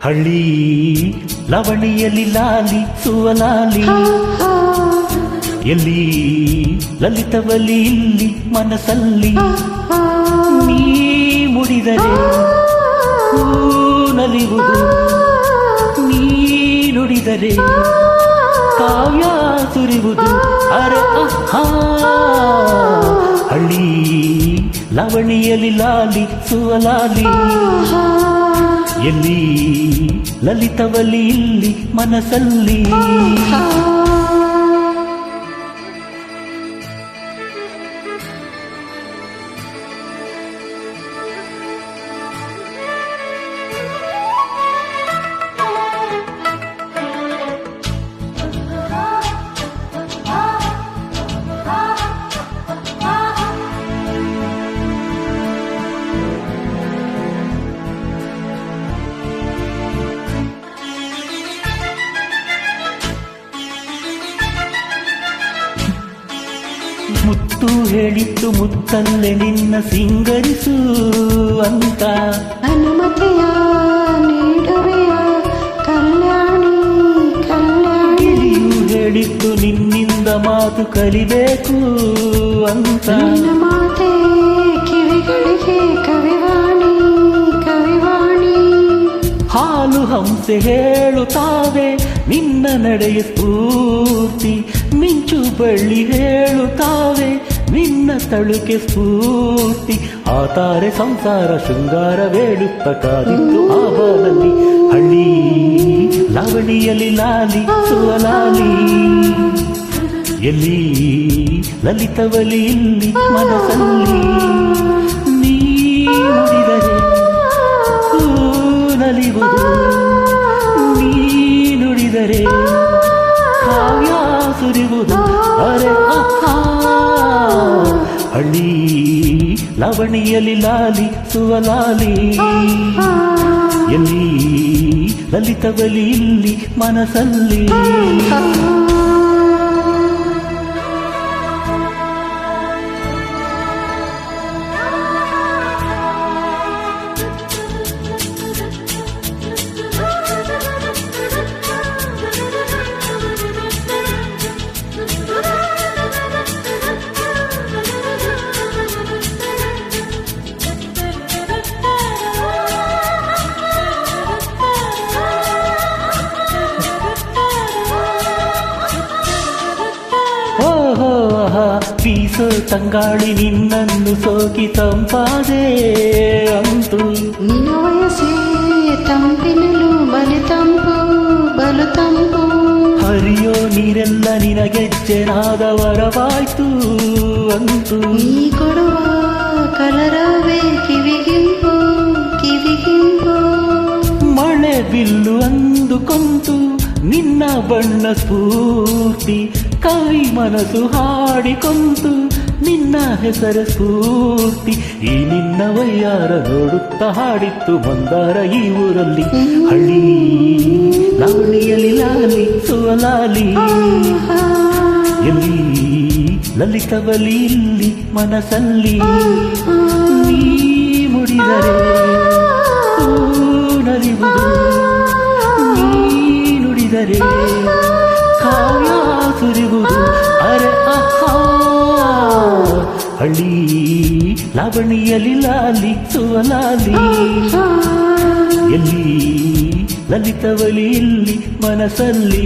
ಹಳ್ಳಿ ಲವಣಿಯಲ್ಲಿ ಲಾಲಿ ಸುವಲಾಲಿ ಎಲ್ಲಿ ಲಲಿತವಲ್ಲಿ ಇಲ್ಲಿ ಮನಸ್ಸಲ್ಲಿ ನೀ ಮುಡಿದರೆ ನಲಿಯುವುದು ನೀ ನುಡಿದರೆ ಕಾವ್ಯ ಸುರಿಯುವುದು ಅರೆ ಹಳ್ಳಿ ಲವಣಿಯಲ್ಲಿ ಲಾಲಿ ಸುವಲಾಲಿ ಎಲ್ಲಿ ಲಲಿತವಲ್ಲಿ ಇಲ್ಲಿ ಮನಸ್ಸಲ್ಲಿ ಮುತ್ತು ಹೇಳಿತ್ತು ಮುತ್ತಲ್ಲೇ ನಿನ್ನ ಸಿಂಗರಿಸು ಅಂತ ಅನುಮತಿಯ ನೀಡುವೆಯ ಕಲ್ಯಾಣಿ ಗಿಳಿಯು ಹೇಳಿತ್ತು ನಿನ್ನಿಂದ ಮಾತು ಕಲಿಬೇಕು ಅಂತ ನಿನ್ನ ಮಾತೆ ಕಿವಿಗಳಿಗೆ ಕವಿವಾಣಿ ಹಾಲು ಹಂಸೆ ಹೇಳುತ್ತಾವೆ ನಿನ್ನ ನಡೆಯ ಸ್ಫೂರ್ತಿ ಮಿಂಚು ಬಳ್ಳಿ ಹೇಳುತ್ತಾವೆ ನಿನ್ನ ತಳುಕೆ ಸ್ಫೂರ್ತಿ ಆ ತಾರೆ ಸಂಸಾರ ಶೃಂಗಾರ ಬೇಡುತ್ತ ಕಾದಿತ್ತು ಆ ಬಾಲಲ್ಲಿ ಹಳ್ಳಿ ಲಾವಣಿಯಲ್ಲಿ ಲಾಲಿ ಸುವಲಾಲಿ ಎಲ್ಲಿ ಲಲಿತವಲಿ ಇಲ್ಲಿ ಮನಸ್ಸಲ್ಲಿ ನೀ ನುಡಿದರೆ ನಲಿಯುವುದು ನೀ ನುಡಿದರೆ ಕಾವ್ಯ ಸುರಿಯುವುದು ಅರೆ ಹಳ್ಳಿ ಲವಣಿಯಲ್ಲಿ ಲಾಲಿ ಸುವಲಾಲಿ ಎಲ್ಲಿ ಲಲಿತವಲಿ ಇಲ್ಲಿ ಮನಸ್ಸಲ್ಲಿ ಬೀಸೋ ತಂಗಾಳಿ ನಿನ್ನನ್ನು ಸೋಕಿ ತಂಪಾದೆ ಅಂತು ನಿನ್ನ ವಯಸ್ಸೇ ತಂಪಿನಲು ಬಲು ತಂಪು ಹರಿಯೋ ನೀರೆಲ್ಲ ನಿನಗೆಜ್ಜೆನಾದ ವರವಾಯ್ತು ಅಂತು ನೀ ಕೊಡುವ ಕಲರವೇ ಕಿವಿಗಿಂಪು ಮಳೆ ಬಿಲ್ಲು ಅಂದುಕೊಂತು ನಿನ್ನ ಬಣ್ಣ ಸ್ಫೂರ್ತಿ ಕವಿ ಮನಸ್ಸು ಹಾಡಿಕೊಂತು ನಿನ್ನ ಹೆಸರ ಸ್ಫೂರ್ತಿ ಈ ನಿನ್ನ ವಯ್ಯಾರ ನೋಡುತ್ತಾ ಹಾಡಿತ್ತು ಮಂದಾರ ಈ ಊರಲ್ಲಿ ಹಳ್ಳಿ ಲಾವಣಿಯಲ್ಲಿ ಲಾಲಿ ಸುವಲಾಲಿ ಎಲ್ಲಿ ಲಲಿತವಲಿ ಇಲ್ಲಿ ಮನಸ್ಸಲ್ಲಿ ನೀ ಮುಡಿದರೆ ನಲಿಯುವುದು ನೀ ನುಡಿದರೆ ಕಾವ್ಯ ಸುರಿಯುವುದು ಅರೆ ಹಳ್ಳಿ ಲಾವಣಿಯಲ್ಲಿ ಲಾಲಿ ಸುವಲಾಲಿ ಎಲ್ಲಿ ಲಲಿತವಲಿ ಇಲ್ಲಿ ಮನಸ್ಸಲ್ಲಿ